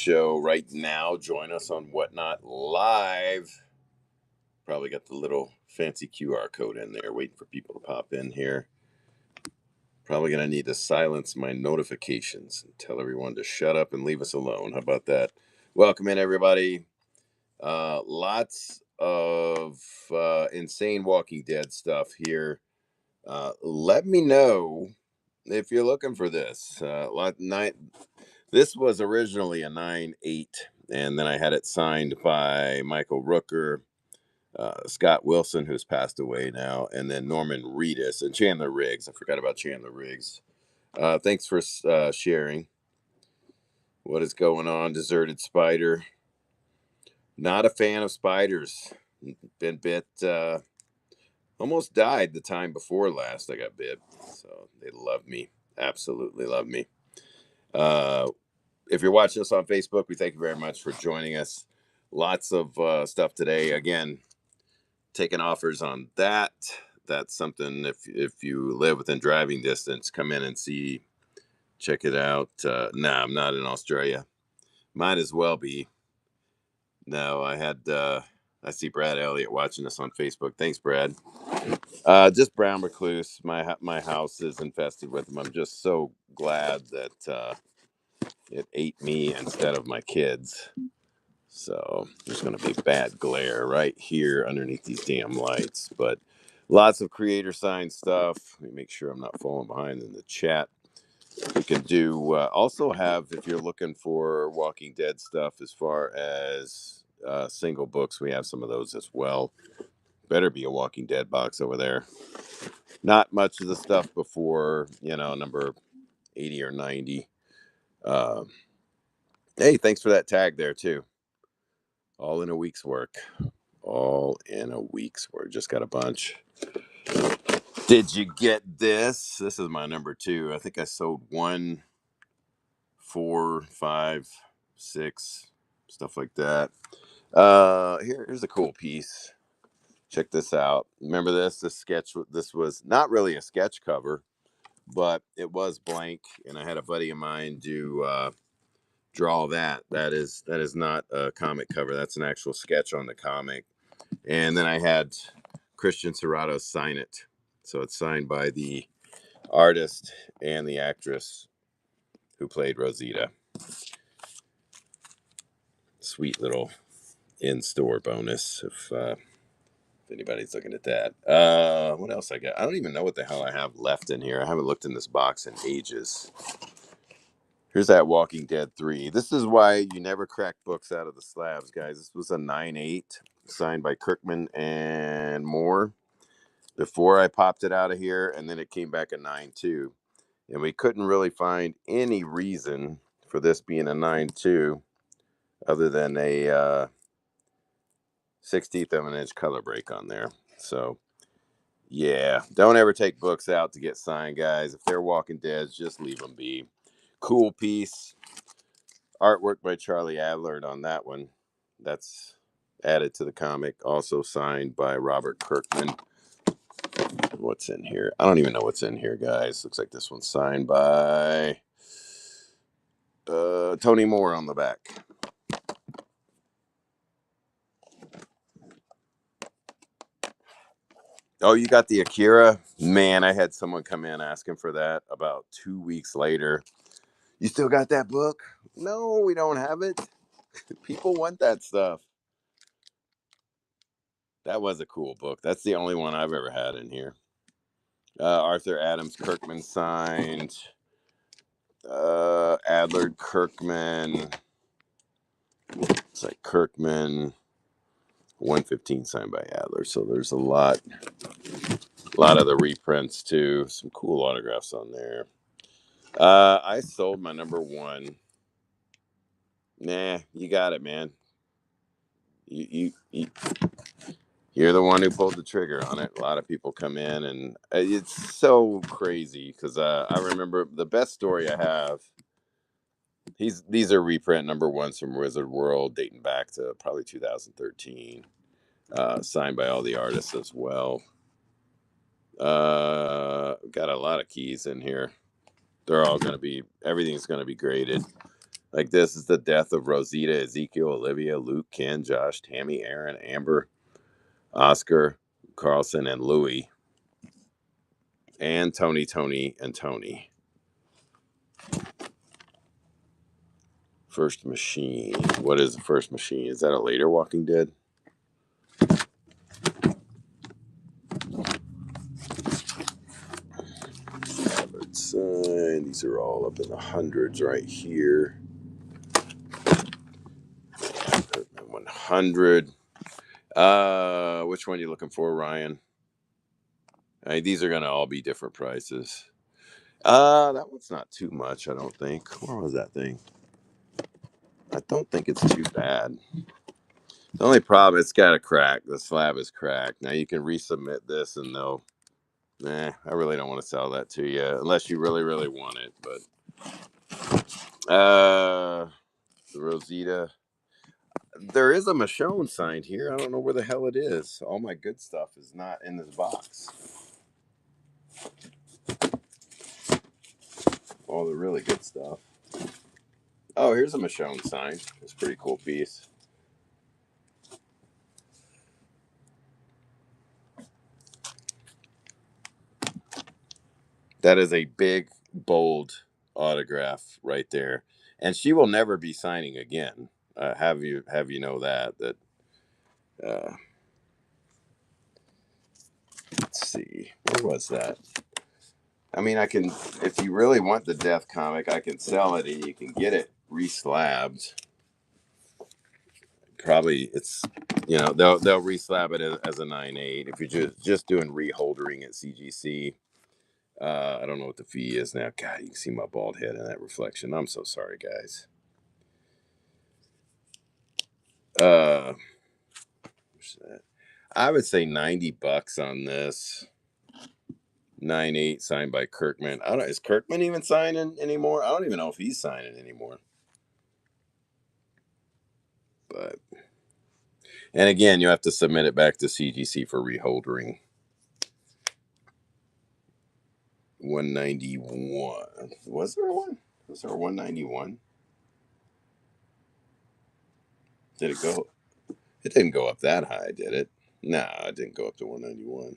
show right now. Join us on Whatnot Live. Probably got the little fancy QR code in there waiting for people to pop in here. Probably going to need to silence my notifications and tell everyone to shut up and leave us alone. How about that? Welcome in, everybody. Lots of insane Walking Dead stuff here. Let me know if you're looking for this. This was originally a 9/8, and then I had it signed by Michael Rooker, Scott Wilson, who's passed away now, and then Norman Reedus and Chandler Riggs. I forgot about Chandler Riggs. Thanks for sharing. What is going on, Deserted Spider? Not a fan of spiders. Been bit. Almost died the time before last I got bit. So they love me. Absolutely love me. If you're watching us on Facebook, we thank you very much for joining us. Lots of stuff today. Again, taking offers on that. That's something, if you live within driving distance, come in and see. Check it out. Nah, I'm not in Australia. Might as well be. No, I see Brad Elliott watching us on Facebook. Thanks, Brad. Just brown recluse. My house is infested with them. I'm just so glad that it ate me instead of my kids. So there's going to be bad glare right here underneath these damn lights. But lots of creator sign stuff. Let me make sure I'm not falling behind in the chat. We can do also have, if you're looking for Walking Dead stuff, as far as single books, we have some of those as well. Better be a Walking Dead box over there. Not much of the stuff before, number 80 or 90. Hey, thanks for that tag there too. All in a week's work. All in a week's work. Just got a bunch. Did you get this? This is my number 2. I think I sold 1, 4, 5, 6, stuff like that. Here's a cool piece. Check this out. Remember this? This was not really a sketch cover, but it was blank, and I had a buddy of mine do draw that. That is not a comic cover. That's an actual sketch on the comic. And then I had Christian Serrato sign it. So it's signed by the artist and the actress who played Rosita. Sweet little in-store bonus if anybody's looking at that. What else I got? I don't even know what the hell I have left in here. I haven't looked in this box in ages. Here's that Walking Dead 3. This is why you never crack books out of the slabs, guys. This was a 9/8 signed by Kirkman and Moore before I popped it out of here, and then it came back a 9/2. And we couldn't really find any reason for this being a 9/2 other than a 1/16 of an inch color break on there. So, yeah, don't ever take books out to get signed, guys. If they're Walking Deads, just leave them be. Cool piece. Artwork by Charlie Adler on that one. That's added to the comic. Also signed by Robert Kirkman. What's in here? I don't even know what's in here, guys. Looks like this one's signed by Tony Moore on the back. Oh, you got the Akira? Man, I had someone come in asking for that about 2 weeks later. You still got that book? No, we don't have it. People want that stuff. That was a cool book. That's the only one I've ever had in here. Arthur Adams Kirkman signed. Adler Kirkman. It's like Kirkman. 115 signed by Adler. So there's a lot of the reprints too. Some cool autographs on there. I sold my number 1. Nah, you got it, man. You're the one who pulled the trigger on it. A lot of people come in, and it's so crazy because I remember the best story I have. These are reprint number 1s from Wizard World, dating back to probably 2013. Signed by all the artists as well. Got a lot of keys in here. They're all going to be, everything's going to be graded. Like this is the death of Rosita, Ezekiel, Olivia, Luke, Ken, Josh, Tammy, Aaron, Amber, Oscar, Carlson, and Louie, and Tony, and Tony. First machine. What is the first machine? Is that a later Walking Dead? Sign. These are all up in the hundreds right here. 100. Which one are you looking for, Ryan? These are gonna all be different prices. That one's not too much, I don't think. Where was that thing? I don't think it's too bad. The only problem, it's got a crack. The slab is cracked. Now you can resubmit this, and they'll. Nah, I really don't want to sell that to you unless you really, really want it. But the Rosita. There is a Michonne signed here. I don't know where the hell it is. All my good stuff is not in this box. All the really good stuff. Oh, here's a Michonne sign. It's a pretty cool piece. That is a big, bold autograph right there, and she will never be signing again. Have you know that? Let's see, where was that? I mean, I can, if you really want the Death comic, I can sell it and you can get it reslabbed. Probably it's, they'll reslab it as a 9.8 if you're just doing reholdering at CGC. I don't know what the fee is now. God, you can see my bald head in that reflection. I'm so sorry, guys. I would say $90 on this 9.8 signed by Kirkman. I don't. Is Kirkman even signing anymore? I don't even know if he's signing anymore. But and again, you have to submit it back to CGC for reholdering. 191. Was there one? Was there 191? Did it go? It didn't go up that high, did it? No, it didn't go up to 191.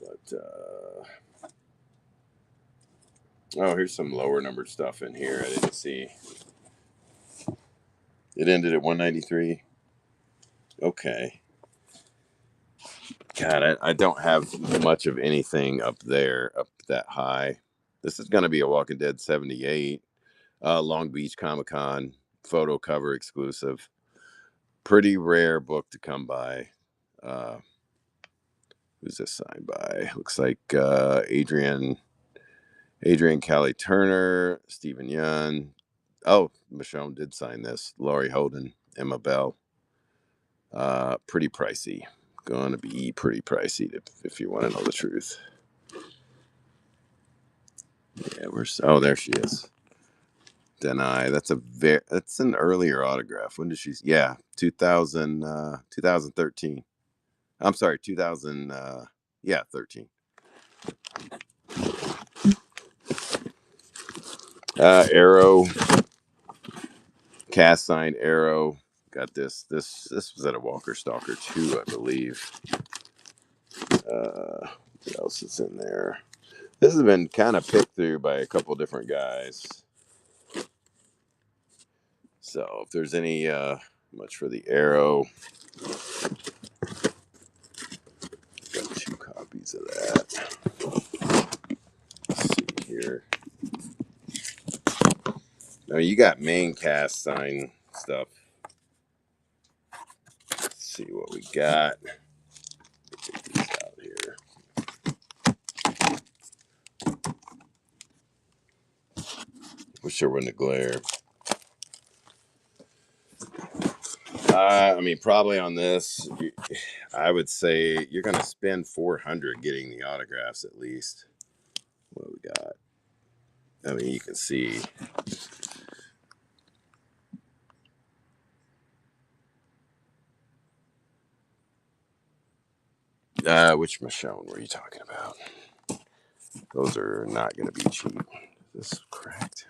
But oh, here's some lower numbered stuff in here. I didn't see. It ended at 193. Okay. God, I don't have much of anything up there, up that high. This is going to be a Walking Dead 78, Long Beach Comic Con photo cover exclusive. Pretty rare book to come by. Who's this signed by? Looks like Adrian Callie Turner, Stephen Yun. Oh, Michonne did sign this. Laurie Holden, Emma Bell. Pretty pricey. Going to be pretty pricey if you want to know the truth. Yeah, oh, there she is. Deny. That's an earlier autograph. When did she? Yeah, 2013. I'm sorry, 2000. Yeah, 13. Arrow. Cast sign Arrow. Got this. This was at a Walker Stalker 2, I believe. What else is in there? This has been kind of picked through by a couple different guys. So if there's any much for the Arrow, got 2 copies of that. Let's see here. Now you got main cast sign stuff. Let's see what we got. Take these out here. Wish there wasn't a glare. I mean, probably on this, I would say you're going to spend $400 getting the autographs at least. What we got? I mean, you can see. Which Michonne were you talking about? Those are not going to be cheap. This is cracked.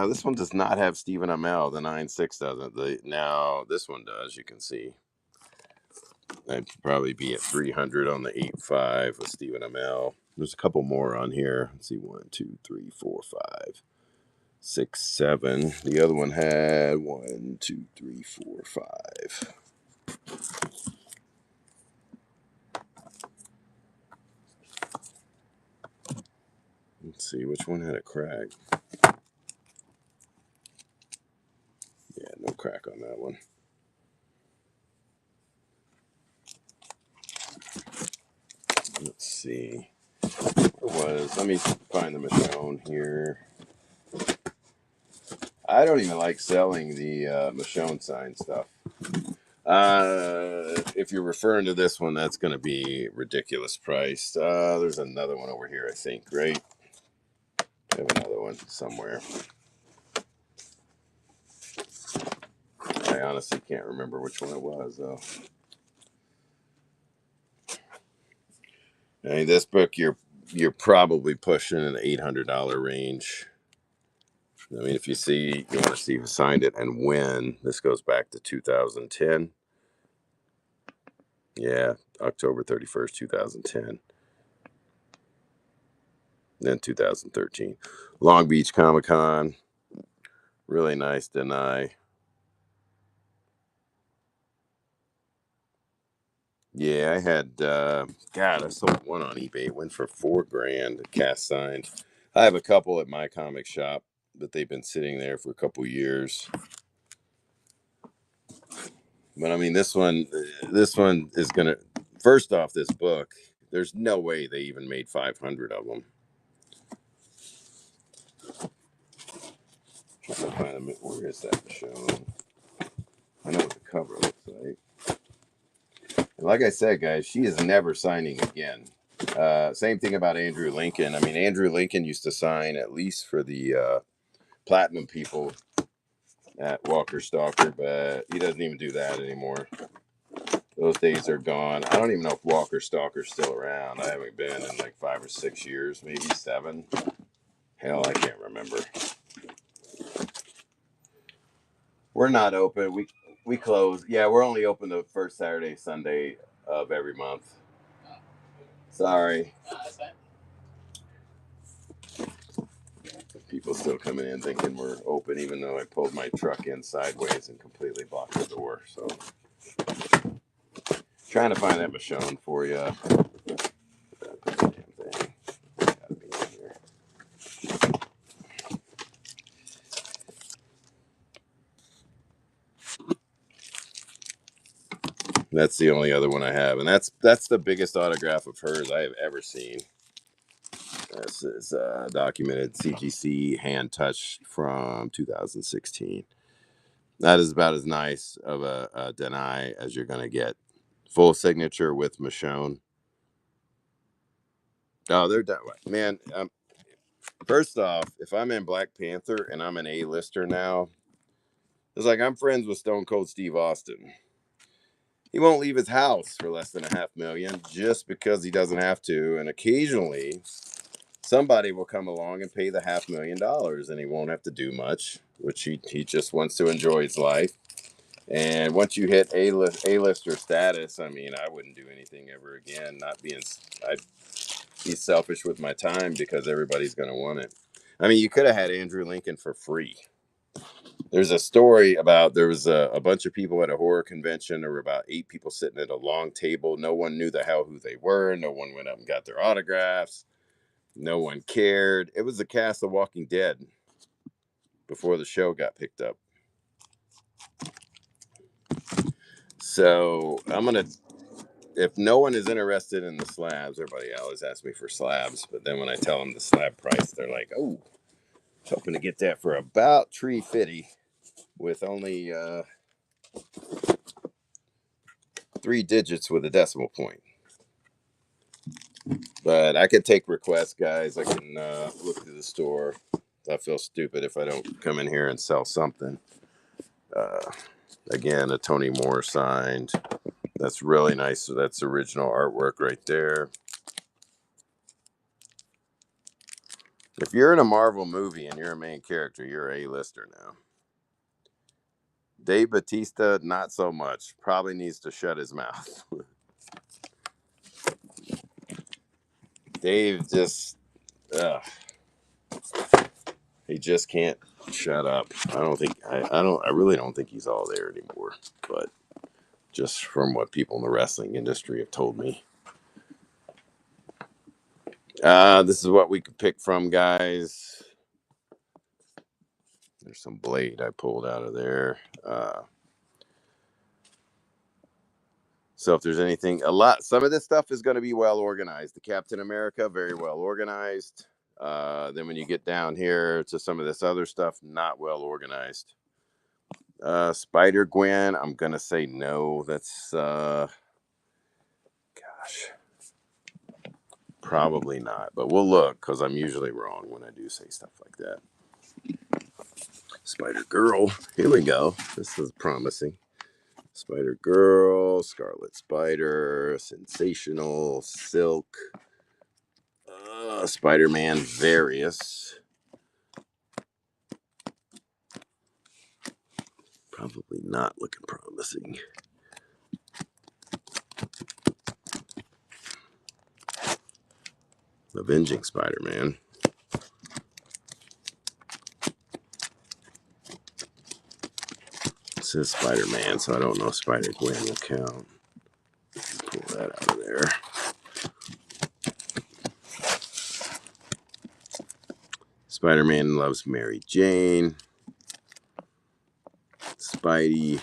This one does not have Stephen Amell. The 9.6 doesn't. Now this one does. You can see. I'd probably be at 300 on the 8.5 with Stephen Amell. There's a couple more on here. Let's see, 1, 2, 3, 4, 5, 6, 7. The other one had 1, 2, 3, 4, 5. Let's see which one had a crack. Yeah, no crack on that one. Let's see. Let me find the Michonne here. I don't even like selling the Michonne sign stuff. If you're referring to this one, that's going to be ridiculous priced. There's another one over here, I think, right? I have another one somewhere. I honestly can't remember which one it was, though. I mean, this book, you're probably pushing an $800 range. I mean, if you want to see who signed it and when, this goes back to 2010. Yeah, October 31st, 2010. Then 2013. Long Beach Comic Con. Really nice deny. Yeah, I had, I sold one on eBay. It went for $4,000, cast signed. I have a couple at my comic shop, but they've been sitting there for a couple years. But I mean, this one is gonna. First off, this book, there's no way they even made 500 of them. Trying to find them. Where is that show? I know what the cover looks like. And like I said, guys, she is never signing again. Same thing about Andrew Lincoln. I mean, Andrew Lincoln used to sign at least for the platinum people at Walker Stalker, but he doesn't even do that anymore. Those days are gone. I don't even know if Walker Stalker's still around. I haven't been in like 5 or 6 years, maybe 7. Hell, I can't remember. We're not open. We close. Yeah, we're only open the first Saturday, Sunday of every month. Sorry. People still coming in thinking we're open, even though I pulled my truck in sideways and completely blocked the door. So, trying to find that Michonne for you. That's the only other one I have, and that's the biggest autograph of hers I have ever seen. This is documented CGC hand touched from 2016. That is about as nice of a deny as you're going to get. Full signature with Michonne. Oh, they're done. Man, first off, if I'm in Black Panther and I'm an A-lister now, it's like I'm friends with Stone Cold Steve Austin. He won't leave his house for less than $500,000 just because he doesn't have to. And occasionally, somebody will come along and pay the $500,000 and he won't have to do much, which he just wants to enjoy his life. And once you hit A-lister status, I mean, I wouldn't do anything ever again. I'd be selfish with my time because everybody's going to want it. I mean, you could have had Andrew Lincoln for free. There's a story about there was a bunch of people at a horror convention. There were about 8 people sitting at a long table. No one knew the hell who they were. No one went up and got their autographs. No one cared. It was the cast of Walking Dead before the show got picked up. So if no one is interested in the slabs, everybody always asks me for slabs. But then when I tell them the slab price, they're like, oh, hoping to get that for about $350 with only 3 digits with a decimal point. But I could take requests, guys. I can look through the store. I feel stupid if I don't come in here and sell something. Again, a Tony Moore signed. That's really nice. So that's original artwork right there. If you're in a Marvel movie and you're a main character, you're a A-lister now. Dave Bautista, not so much. Probably needs to shut his mouth. Dave just, he just can't shut up. I really don't think he's all there anymore. But just from what people in the wrestling industry have told me. This is what we could pick from, guys. There's some Blade I pulled out of there. So if there's anything, some of this stuff is going to be well organized. The Captain America, very well organized. Then when you get down here to some of this other stuff, not well organized. Spider Gwen, I'm going to say no. That's, probably not. But we'll look, because I'm usually wrong when I do say stuff like that. Spider Girl, here we go. This is promising. Spider Girl, Scarlet Spider, Sensational, Silk, Spider-Man Various. Probably not looking promising. Avenging Spider-Man. It says Spider-Man, so I don't know if Spider-Gwen will count. Pull that out of there. Spider-Man Loves Mary Jane. Spidey.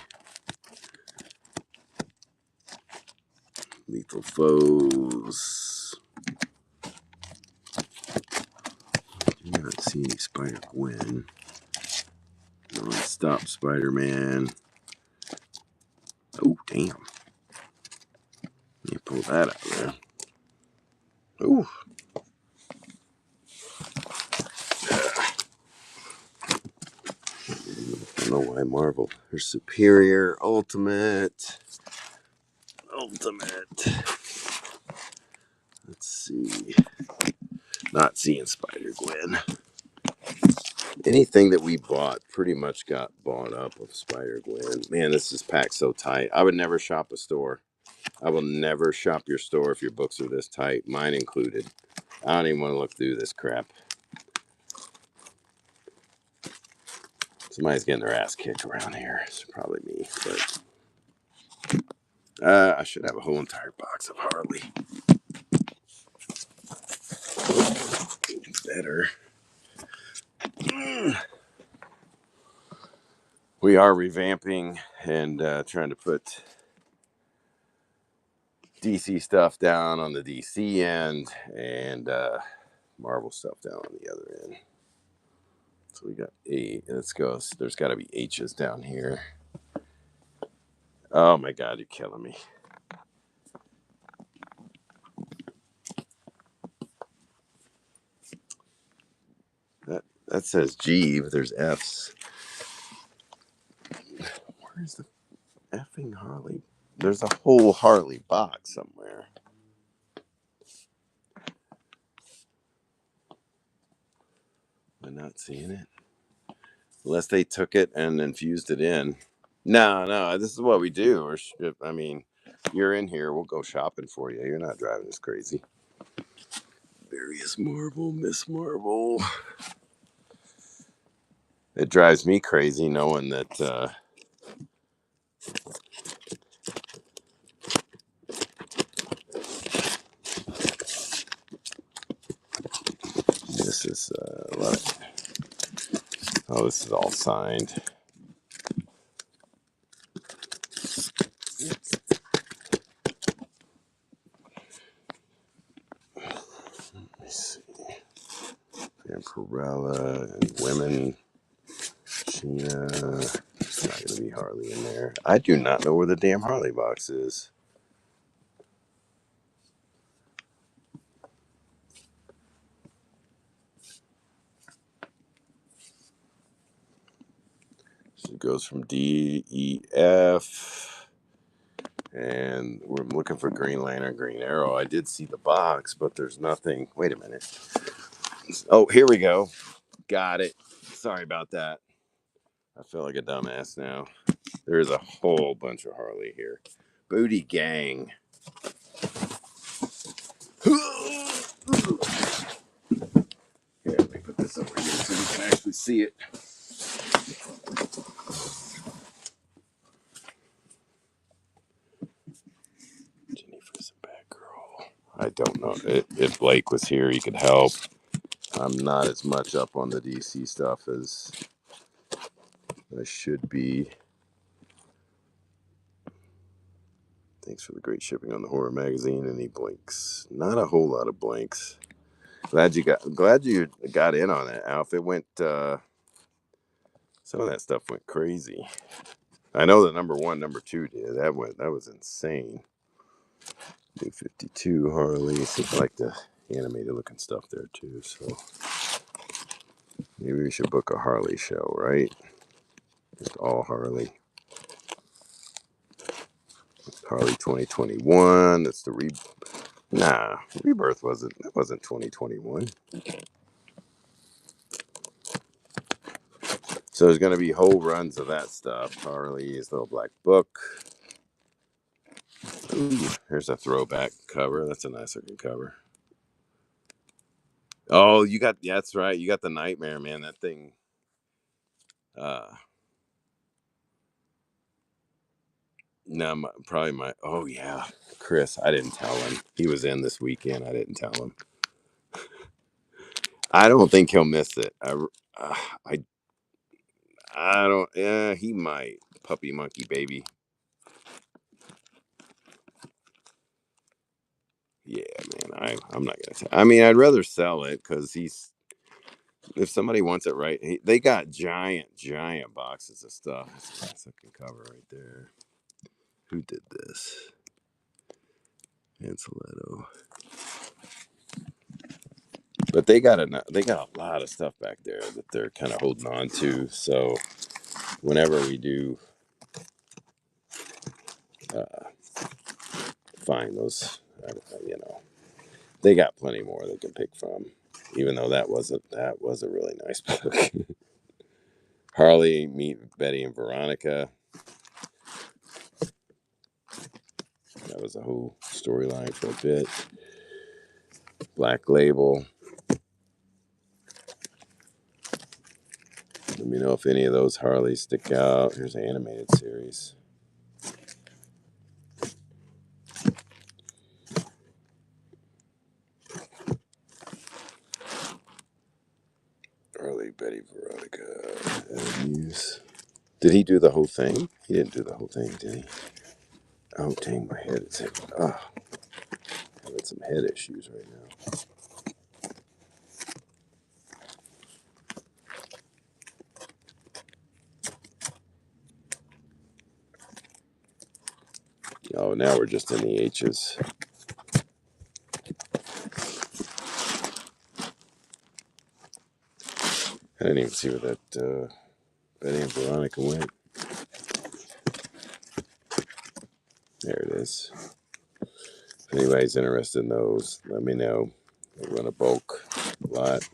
Lethal Foes. Do not see any Spider-Gwen. Non-Stop Spider-Man. Oh, damn. Let me pull that out of there. Ooh. I don't know why Marvel. There's Superior, Ultimate. Let's see. Not seeing Spider-Gwen. Anything that we bought pretty much got bought up with Spider-Gwen. Man, this is packed so tight. I would never shop a store. I will never shop your store if your books are this tight, mine included. I don't even want to look through this crap. Somebody's getting their ass kicked around here. It's probably me, but I should have a whole entire box of Harley. Better. We are revamping and trying to put DC stuff down on the DC end and Marvel stuff down on the other end. So we got A. Let's go. There's got to be H's down here. Oh my God, you're killing me. That says G, but there's F's. Where's the effing Harley? There's a whole Harley box somewhere. Am I not seeing it? Unless they took it and infused it in. No, this is what we do. I mean, you're in here, we'll go shopping for you. You're not driving us crazy. Various Marvel, Miss Marvel. It drives me crazy knowing that this is a lot of, oh, this is all signed. Let me see. Vampirella and Women. Sheena. There's not going to be Harley in there. I do not know where the damn Harley box is. It goes from D, E, F. And we're looking for Green Lantern, Green Arrow. I did see the box, but there's nothing. Wait a minute. Oh, here we go. Got it. Sorry about that. I feel like a dumbass now. There's a whole bunch of Harley here. Booty Gang. Here, let me put this over here so you can actually see it. Jennifer's a bad girl. I don't know. If Blake was here, he could help. I'm not as much up on the DC stuff as I should be. Thanks for the great shipping on the horror magazine. Any blinks? Not a whole lot of blinks. Glad you got in on that, Alf. It went. Some of that stuff went crazy. I know the number 1, number 2 did. That was insane. New 52 Harley. Seems like the animated looking stuff there too. So maybe we should book a Harley show, right? Just all Harley. Harley 2021. That's the Rebirth wasn't 2021. So there's going to be whole runs of that stuff. Harley's little black book. Ooh, here's a throwback cover. That's a nice looking cover. Oh, that's right. You got the Nightmare, man. That thing. No, oh yeah, Chris. I didn't tell him. He was in this weekend. I didn't tell him. I don't think he'll miss it. I don't. Yeah, he might. Puppy monkey baby. Yeah, man. I'm not gonna. I mean, I'd rather sell it because if somebody wants it, right? They got giant boxes of stuff. That's a good cover right there. Who did this? Anceletto. But they got a lot of stuff back there that they're kind of holding on to. So whenever we do find those, they got plenty more they can pick from. Even though that was a really nice book. Harley Meet Betty and Veronica. That was a whole storyline for a bit. Black Label. Let me know if any of those Harleys stick out. Here's an animated series. Harley, Betty, Veronica. News. Did he do the whole thing? He didn't do the whole thing, did he? Oh, dang, my head is hit. I'm having some head issues right now. Oh, now we're just in the H's. I didn't even see where that Betty and Veronica went. There it is. If anybody's interested in those, let me know. I run a bulk lot.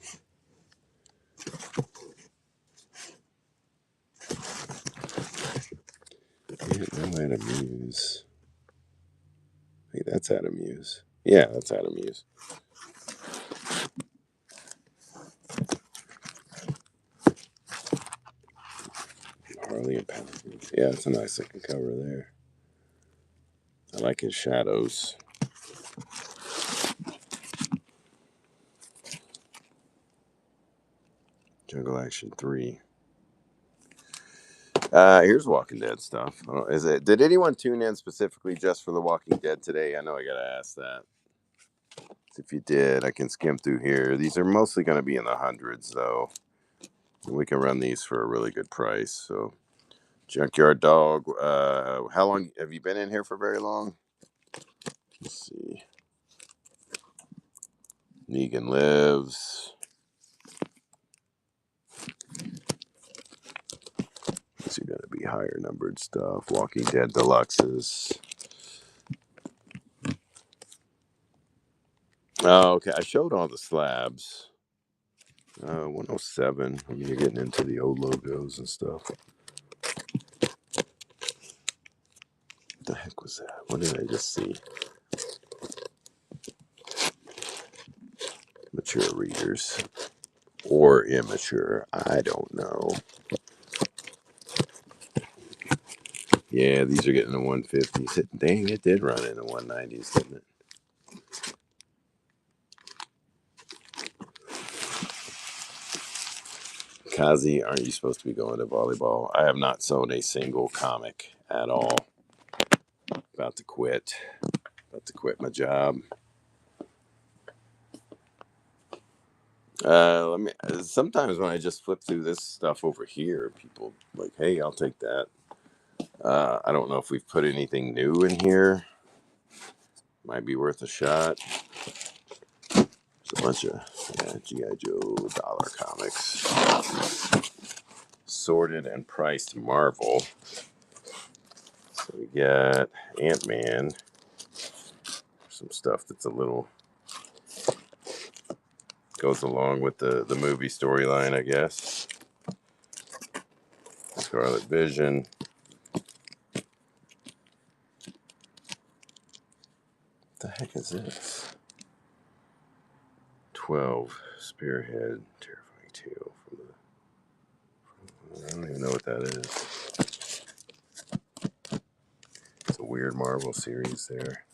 No Adam Muse. Hey, that's Adam Muse. Yeah, that's Adam Muse. Harley and Paladin. Yeah, it's a nice looking cover there. I like his shadows. Jungle Action 3. Here's Walking Dead stuff. Did anyone tune in specifically just for the Walking Dead today? I know I gotta ask that. If you did, I can skim through here. These are mostly going to be in the hundreds, though. We can run these for a really good price. So, Junkyard Dog. How long have you been in here for? Very long. Let's see. Negan Lives. Let's see, higher numbered stuff. Walking Dead Deluxes. Oh, okay. I showed all the slabs. 107. I mean, you're getting into the old logos and stuff. What the heck was that? What did I just see? Mature readers. Or immature. I don't know. Yeah, these are getting the 150s. Dang, it did run in the 190s, didn't it? Kazi, aren't you supposed to be going to volleyball? I have not sold a single comic at all. About to quit. About to quit my job. Sometimes when I just flip through this stuff over here, people like, hey, I'll take that. I don't know if we've put anything new in here. Might be worth a shot. There's a bunch of G.I. Joe dollar comics. Sorted and priced Marvel. So we got Ant-Man. Some stuff that's a little goes along with the movie storyline, I guess. Scarlet Vision. What the heck is this? 12 Spearhead, Terrifying Tale from the. I don't even know what that is. It's a weird Marvel series there.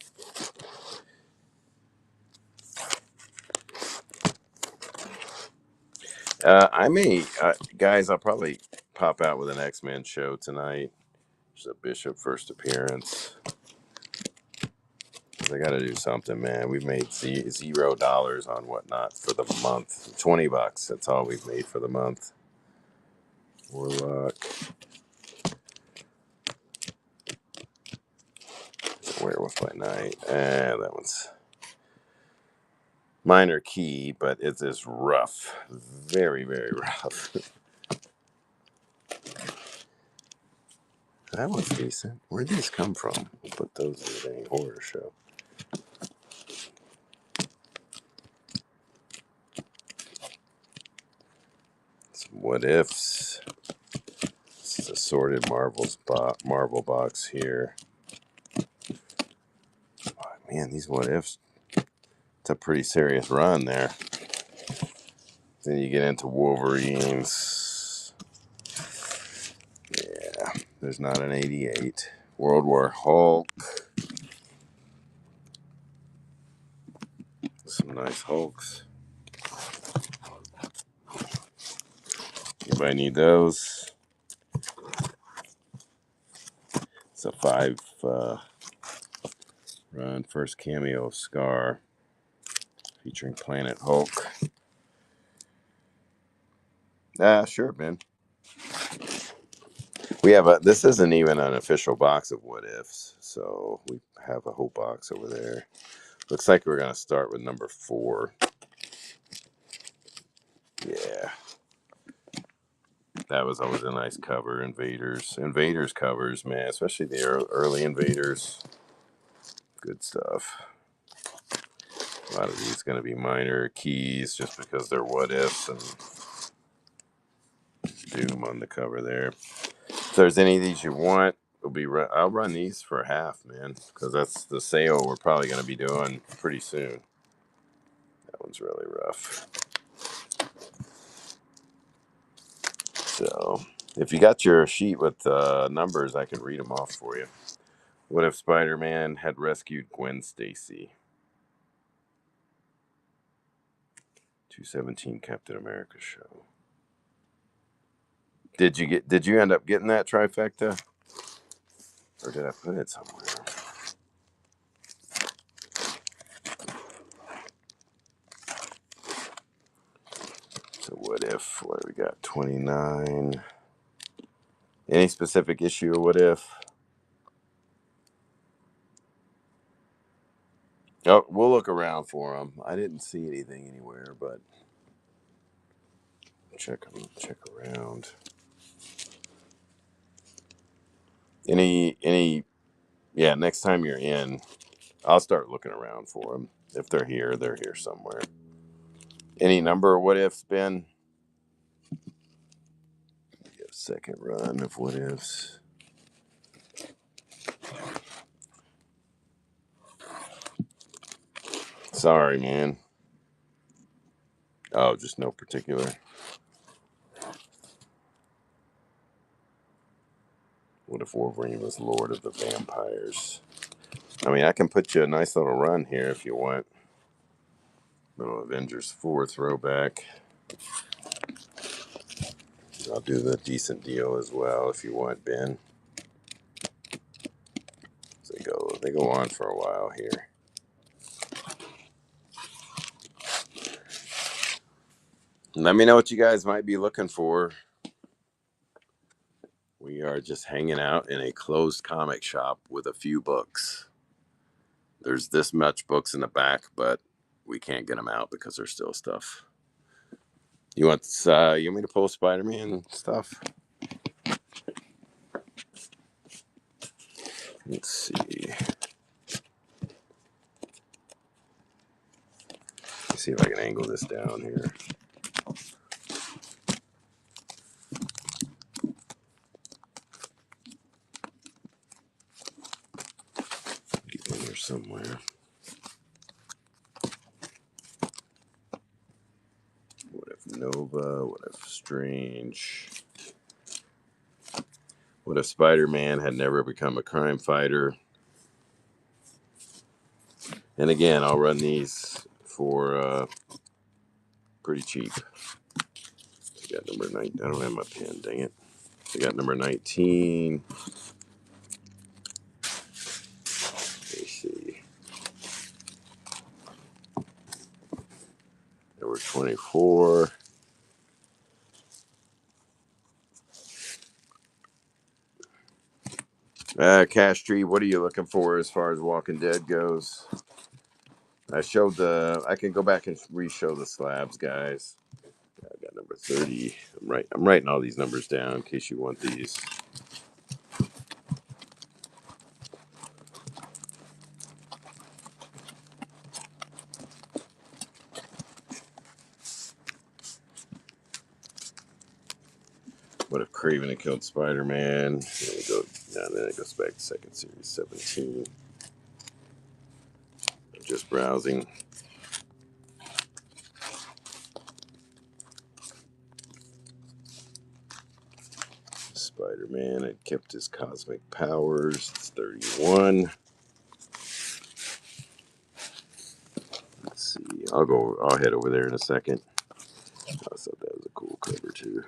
Guys, I'll probably pop out with an X-Men show tonight. There's a Bishop first appearance. I got to do something, man. We've made $0 on Whatnot for the month. $20. That's all we've made for the month. Warlock. Werewolf by Night. That one's minor key, but it is rough. Very, very rough. That one's decent. Where'd these come from? We'll put those in the dang horror show. Some what ifs. This is a sorted Marvel box here. Oh, man, these what ifs. It's a pretty serious run there. Then you get into Wolverines. Yeah, there's not an 88. World War Hulk. Some nice Hulks. Anybody need those? It's a 5 run. First cameo of Scar. Featuring Planet Hulk. Sure, Ben. We have this isn't even an official box of what ifs, so we have a whole box over there. Looks like we're gonna start with number 4. Yeah, that was always a nice cover. Invaders covers, man, especially the early Invaders. Good stuff. A lot of these gonna be minor keys just because they're what ifs and Doom on the cover there. If there's any of these you want, I'll run these for half, man, because that's the sale we're probably going to be doing pretty soon. That one's really rough. So, if you got your sheet with numbers, I can read them off for you. What if Spider-Man had rescued Gwen Stacy? 217 Captain America show. Did you end up getting that trifecta? Or did I put it somewhere? So what do we got? 29. Any specific issue of what if? Oh, we'll look around for them. I didn't see anything anywhere, but check around. Any yeah, next time you're in, I'll start looking around for them. If they're here somewhere. Any number of what ifs, Ben? Second run of what ifs. Sorry, man. Oh, just no particular. What if Wolverine was Lord of the Vampires? I mean, I can put you a nice little run here if you want. Little Avengers 4 throwback. I'll do the decent deal as well if you want, Ben. So they go on for a while here. Let me know what you guys might be looking for. We are just hanging out in a closed comic shop with a few books. There's this much books in the back, but we can't get them out because there's still stuff. You want me to pull Spider-Man stuff? Let's see. Let's see if I can angle this down here. Get in here somewhere. What if Nova? What if Strange? What if Spider-Man had never become a crime fighter? And again, I'll run these for pretty cheap. I got number 9. I don't have my pen, dang it. I got number 19. Let's see. Number 24. Cash Tree, what are you looking for as far as Walking Dead goes? I can go back and re-show the slabs, guys. I got number 30. I'm writing all these numbers down in case you want these. What if Craven had killed Spider-Man? Then it goes back to second series 17. I'm just browsing. Spider-Man had kept his cosmic powers. It's 31. Let's see. I'll head over there in a second. I thought that was a cool cover too.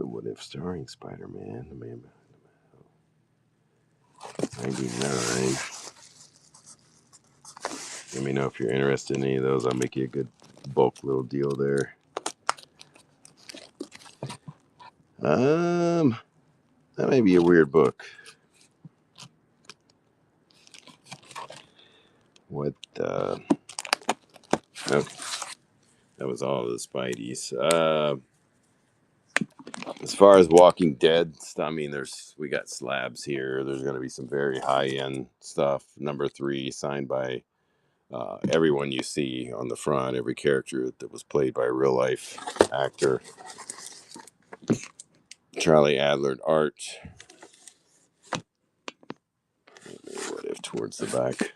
What if starring Spider-Man? 99. Let me know if you're interested in any of those. I'll make you a good bulk little deal there. That may be a weird book. What the? Okay. That was all of the Spideys. As far as Walking Dead, I mean, we got slabs here. There's going to be some very high end stuff. Number 3, signed by everyone you see on the front, every character that was played by a real life actor. Charlie Adler art. What if towards the back?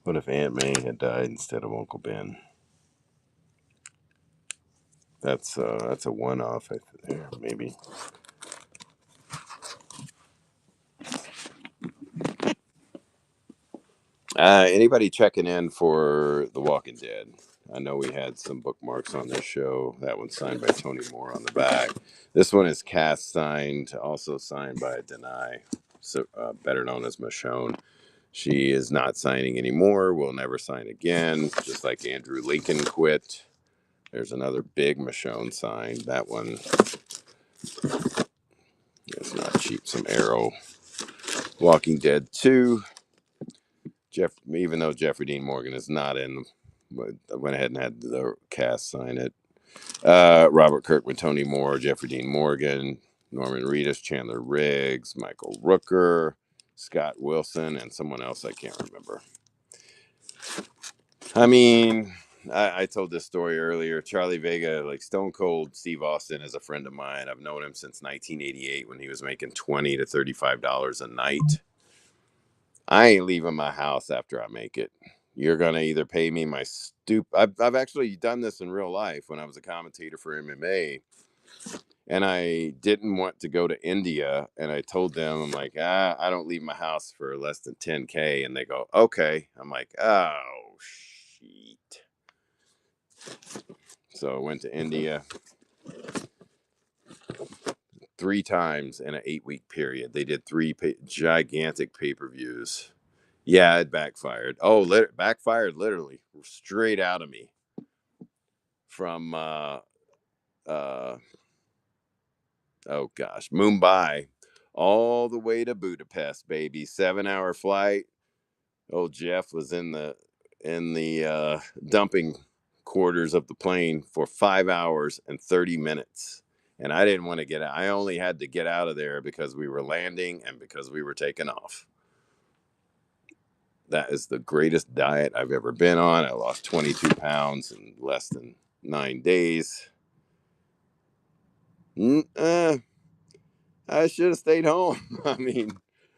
What if Aunt May had died instead of Uncle Ben? That's a one-off, maybe. Anybody checking in for The Walking Dead? I know we had some bookmarks on this show. That one's signed by Tony Moore on the back. This one is cast signed, also signed by Denai, so better known as Michonne. She is not signing anymore. Will never sign again. Just like Andrew Lincoln quit. There's another big Michonne sign. That one is not cheap. Some Arrow. Walking Dead 2. Even though Jeffrey Dean Morgan is not in, but I went ahead and had the cast sign it. Robert Kirkman, Tony Moore, Jeffrey Dean Morgan, Norman Reedus, Chandler Riggs, Michael Rooker, Scott Wilson, and someone else I can't remember. I mean, I told this story earlier. Charlie Vega, like Stone Cold Steve Austin, is a friend of mine. I've known him since 1988 when he was making $20 to $35 a night. I ain't leaving my house after I make it. You're going to either pay me my I've actually done this in real life when I was a commentator for MMA. And I didn't want to go to India. And I told them, I'm like, I don't leave my house for less than 10K. And they go, okay. I'm like, oh, shit. So I went to India 3 times in an 8-week period. They did 3 gigantic pay-per-views. Yeah, it backfired. Oh, backfired literally straight out of me from oh gosh, Mumbai all the way to Budapest, baby. 7-hour flight. Old Jeff was in the dumping quarters of the plane for 5 hours and 30 minutes. And I didn't want to get out. I only had to get out of there because we were landing and because we were taking off. That is the greatest diet I've ever been on. I lost 22 pounds in less than 9 days. I should have stayed home. I mean,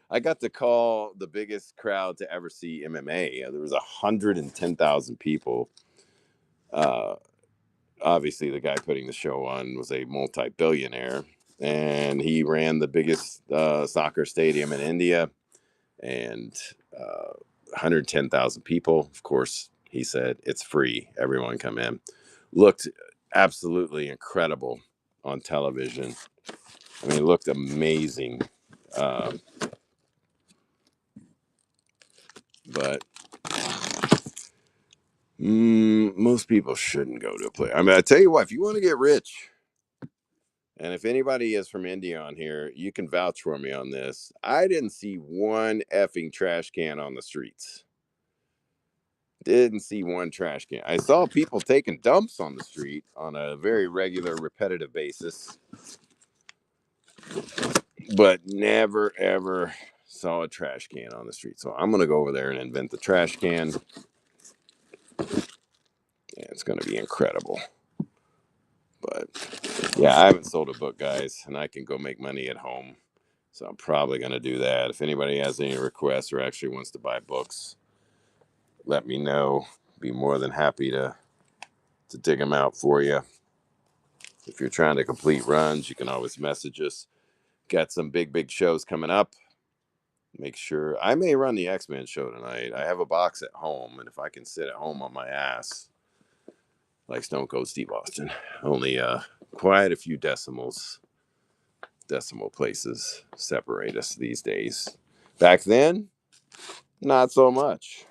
I got to call the biggest crowd to ever see MMA. There was 110,000 people. Obviously, the guy putting the show on was a multi-billionaire, and he ran the biggest soccer stadium in India, and 110,000 people. Of course, he said it's free. Everyone come in. Looked absolutely incredible on television. I mean, it looked amazing. But most people shouldn't go to a place. I mean, I tell you what, if you want to get rich, and if anybody is from India on here, you can vouch for me on this. I didn't see one effing trash can on the streets. Didn't see one trash can. I saw people taking dumps on the street on a very regular, repetitive basis, but never, ever saw a trash can on the street. So I'm going to go over there and invent the trash can. Yeah, it's going to be incredible. But yeah, I haven't sold a book, guys, and I can go make money at home. So I'm probably going to do that. If anybody has any requests or actually wants to buy books, let me know. Be more than happy to dig them out for you. If you're trying to complete runs, you can always message us. Got some big shows coming up. Make sure I may run the X-Men show tonight. I have a box at home, and if I can sit at home on my ass like Stone Cold Steve Austin, only quite a few decimal places separate us these days. Back then, not so much.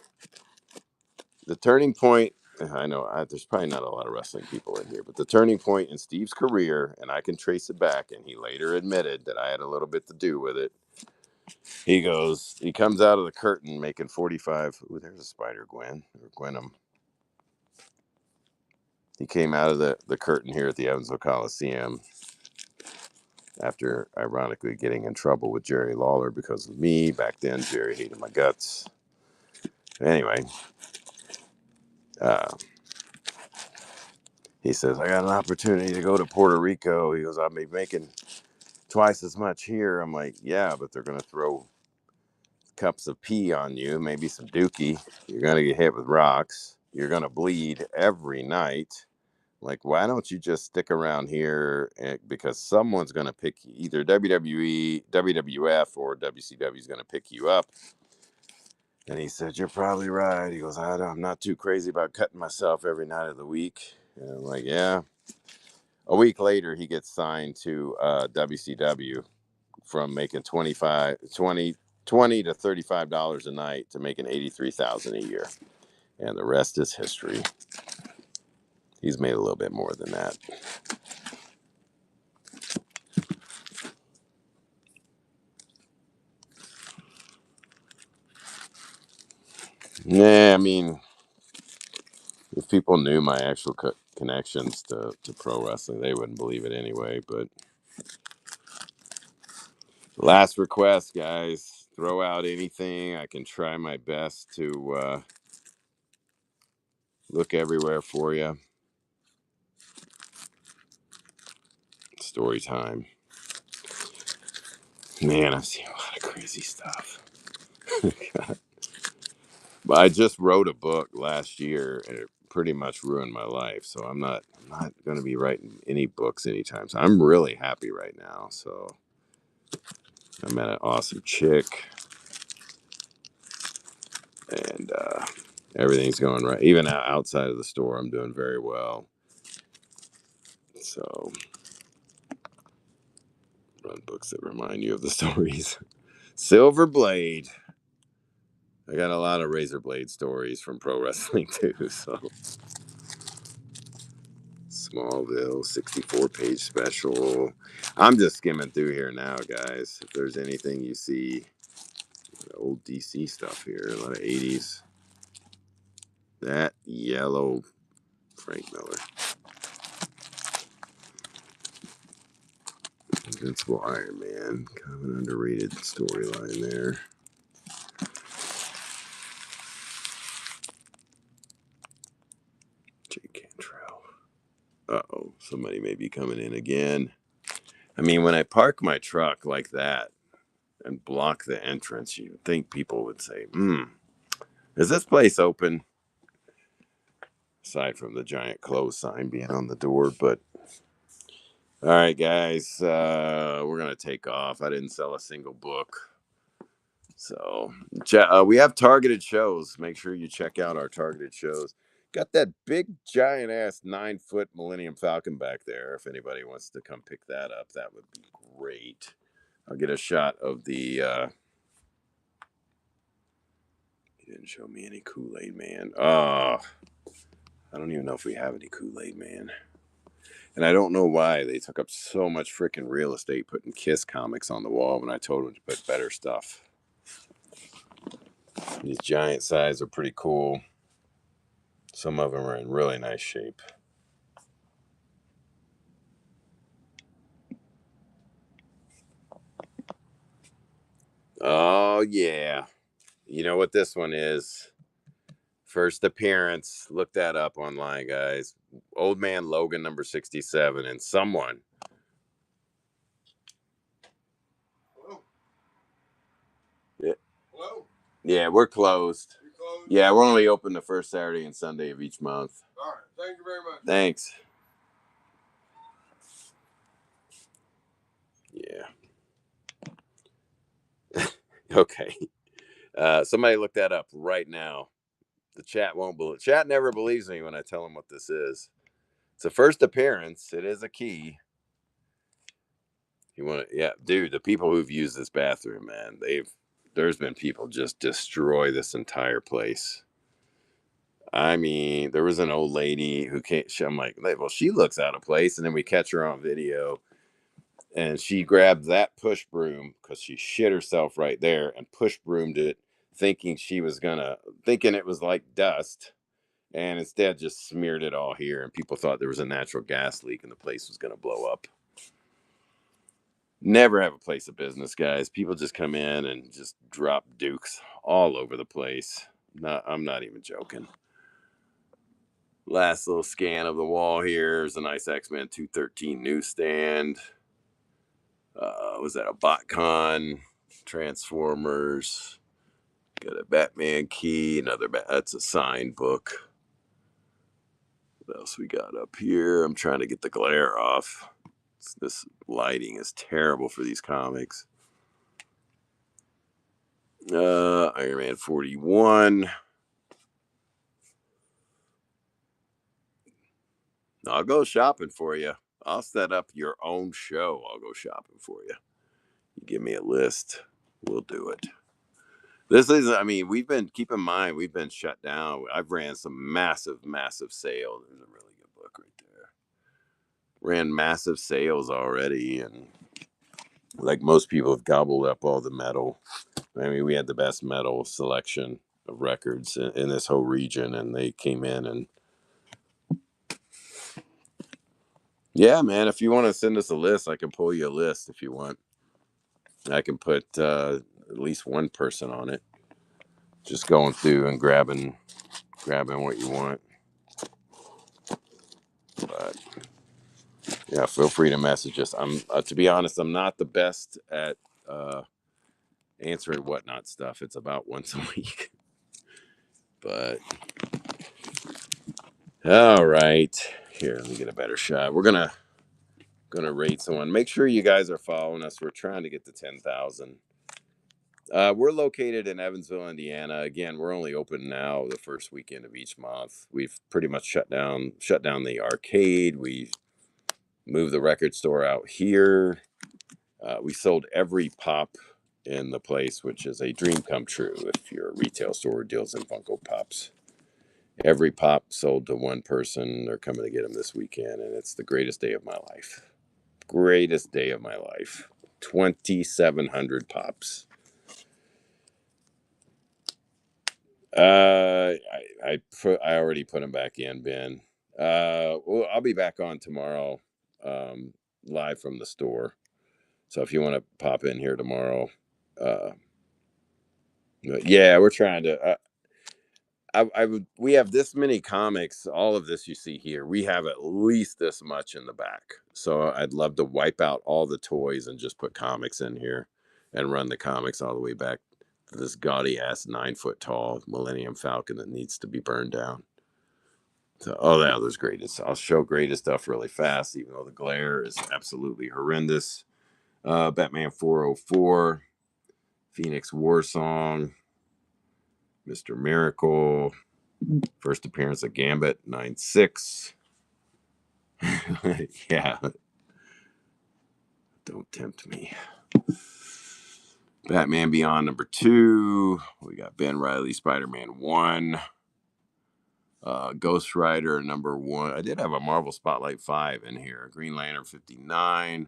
The turning point, I know there's probably not a lot of wrestling people in here, but the turning point in Steve's career, and I can trace it back, and he later admitted that I had a little bit to do with it. He comes out of the curtain making 45. Ooh, there's a Spider Gwen or Gwenum. He came out of the curtain here at the Evansville Coliseum after ironically getting in trouble with Jerry Lawler because of me. Back then, Jerry hated my guts. Anyway, he says, I got an opportunity to go to Puerto Rico. He goes, I'll be making twice as much here. I'm like, yeah, but they're going to throw cups of pee on you, maybe some dookie. You're going to get hit with rocks. You're going to bleed every night. Like, why don't you just stick around here? Because someone's going to pick either WWE, WWF, or WCW is going to pick you up. And he said, "You're probably right." He goes, I'm not too crazy about cutting myself every night of the week. And I'm like, yeah. A week later, he gets signed to WCW from making 20 to $35 a night to making 83,000 a year. And the rest is history. He's made a little bit more than that. Yeah, I mean, if people knew my actual connections to pro wrestling, they wouldn't believe it anyway. But last request, guys, throw out anything. I can try my best to look everywhere for you. Story time. Man, I've seen a lot of crazy stuff. But I just wrote a book last year, and it pretty much ruined my life. So I'm not going to be writing any books anytime. So I'm really happy right now. So I met an awesome chick, and everything's going right. Even outside of the store, I'm doing very well. So run books that remind you of the stories. Silver Blade. I got a lot of razor blade stories from pro wrestling too. So Smallville, 64-page special. I'm just skimming through here now, guys. If there's anything you see, old DC stuff here, a lot of 80s. That yellow Frank Miller. Invincible Iron Man. Kind of an underrated storyline there. Jake Cantrell. Uh-oh, somebody may be coming in again. I mean, when I park my truck like that and block the entrance, you'd think people would say, is this place open? Aside from the giant close sign being on the door. But all right, guys, we're going to take off. I didn't sell a single book. So we have targeted shows. Make sure you check out our targeted shows. Got that big giant ass 9-foot Millennium Falcon back there. If anybody wants to come pick that up, that would be great. I'll get a shot of the he didn't show me any Kool-Aid Man. I don't even know if we have any Kool-Aid Man. And I don't know why they took up so much freaking real estate putting Kiss comics on the wall when I told them to put better stuff. These giant size are pretty cool. Some of them are in really nice shape. Oh, yeah. You know what this one is? First appearance. Look that up online, guys. Old Man Logan, number 67. And someone. Hello? Yeah. Hello? Yeah, we're closed. You're closed? Yeah, we're only open the first Saturday and Sunday of each month. All right. Thank you very much. Thanks. Yeah. Okay. Somebody look that up right now. The chat won't believe. Chat never believes me when I tell them what this is. It's a first appearance. It is a key. You want to? Yeah, dude. The people who've used this bathroom, man, there's been people just destroy this entire place. I mean, there was an old lady who came. I'm like, well, she looks out of place, and then we catch her on video, and she grabbed that push broom because she shit herself right there and push broomed it, thinking it was like dust, and instead just smeared it all here. And people thought there was a natural gas leak and the place was going to blow up. Never have a place of business, guys. People just come in and just drop dukes all over the place. I'm not even joking. Last little scan of the wall here is a nice X-Men 213 newsstand. Was that a BotCon? Transformers. Got a Batman key. That's a signed book. What else we got up here? I'm trying to get the glare off. This lighting is terrible for these comics. Iron Man 41. I'll go shopping for you. I'll set up your own show. I'll go shopping for you. You give me a list. We'll do it. This is, I mean, keep in mind, we've been shut down. I've ran some massive, massive sales. There's a really good book right there. Ran massive sales already. And like most people have gobbled up all the metal. I mean, we had the best metal selection of records in this whole region. And they came in and, yeah, man, if you want to send us a list, I can pull you a list if you want. I can put at least one person on it. Just going through and grabbing what you want. But yeah, feel free to message us. I'm to be honest, I'm not the best at answering whatnot stuff. It's about once a week. But all right, here, let me get a better shot. We're gonna rate someone. Make sure you guys are following us. We're trying to get to 10,000. We're located in Evansville, Indiana. Again, we're only open now the first weekend of each month. We've pretty much shut down the arcade. We moved the record store out here. We sold every pop in the place, which is a dream come true if your retail store deals in Funko Pops. Every pop sold to one person. They're coming to get them this weekend, and it's the greatest day of my life. Greatest day of my life. 2,700 pops. I already put them back in, Ben. Well, I'll be back on tomorrow, live from the store. So if you want to pop in here tomorrow, uh, yeah, we're trying to. We have this many comics. All of this you see here, we have at least this much in the back. So I'd love to wipe out all the toys and just put comics in here, and run the comics all the way back to this gaudy ass 9 foot tall Millennium Falcon that needs to be burned down. So, oh, yeah, there's greatest. I'll show greatest stuff really fast, even though the glare is absolutely horrendous. Batman 404, Phoenix War Song, Mr. Miracle, first appearance of Gambit 9/6. Yeah, don't tempt me. Batman Beyond #2. We got Ben Reilly Spider-Man 1. Ghost Rider #1. I did have a Marvel Spotlight 5 in here. Green Lantern 59,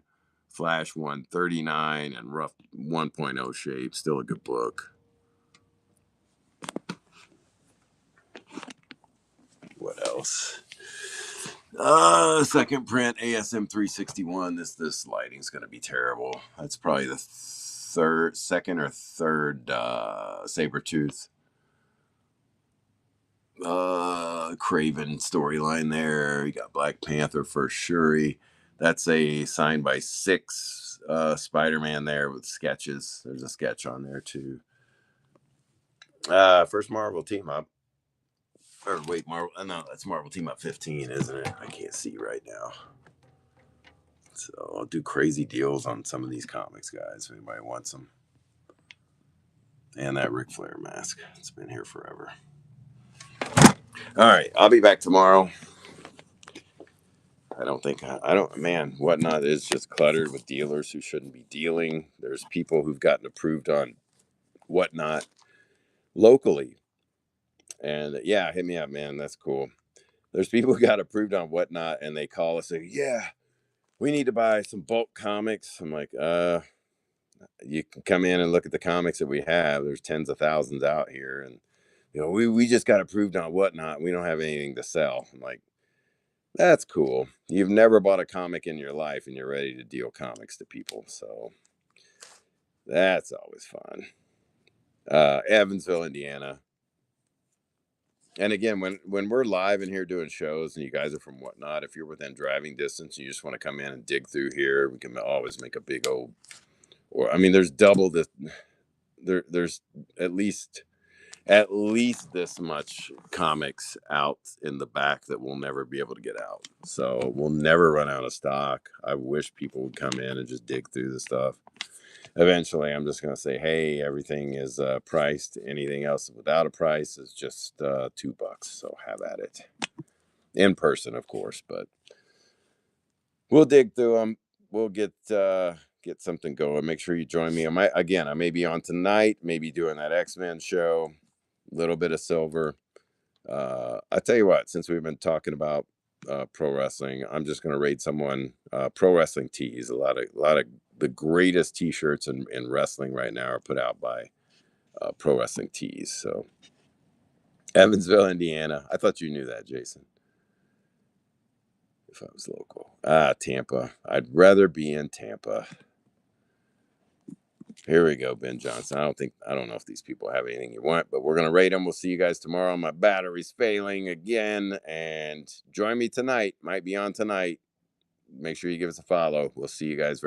Flash 139, and Rough 1.0 Shape. Still a good book. What else? Second print ASM 361. This lighting's gonna be terrible. That's probably the second or third Sabretooth Craven storyline there. You got Black Panther first Shuri. That's a signed by 6 Spider-Man there with sketches. There's a sketch on there too. First Marvel team up. Or wait, Marvel. No, that's Marvel Team Up 15, isn't it? I can't see right now. So I'll do crazy deals on some of these comics, guys. If anybody wants them. And that Ric Flair mask. It's been here forever. All right, I'll be back tomorrow. Man, Whatnot is just cluttered with dealers who shouldn't be dealing. There's people who've gotten approved on Whatnot locally. And yeah, hit me up, man. That's cool. There's people who got approved on Whatnot and they call us and say, yeah, we need to buy some bulk comics. I'm like, you can come in and look at the comics that we have. There's tens of thousands out here. And, we just got approved on Whatnot. We don't have anything to sell. I'm like, that's cool. You've never bought a comic in your life and you're ready to deal comics to people. So that's always fun. Evansville, Indiana. And again, when we're live in here doing shows and you guys are from Whatnot, if you're within driving distance, you just want to come in and dig through here, we can always make a big old, there's double this. There's at least this much comics out in the back that we'll never be able to get out. So we'll never run out of stock. I wish people would come in and just dig through the stuff. eventually I'm just going to say, hey, everything is priced. Anything else without a price is just $2. So have at it. In person, of course, but we'll dig through them. We'll get something going. Make sure you join me. I may be on tonight, maybe doing that X-Men show, a little bit of silver. I tell you what, since we've been talking about pro wrestling, I'm just going to raid someone. Pro wrestling tees. A lot of the greatest T-shirts in wrestling right now are put out by pro wrestling tees. So Evansville, Indiana. I thought you knew that, Jason. If I was local, Tampa. I'd rather be in Tampa. Here we go, Ben Johnson. I don't know if these people have anything you want, but we're gonna rate them. We'll see you guys tomorrow. My battery's failing again, and join me tonight. Might be on tonight. Make sure you give us a follow. We'll see you guys.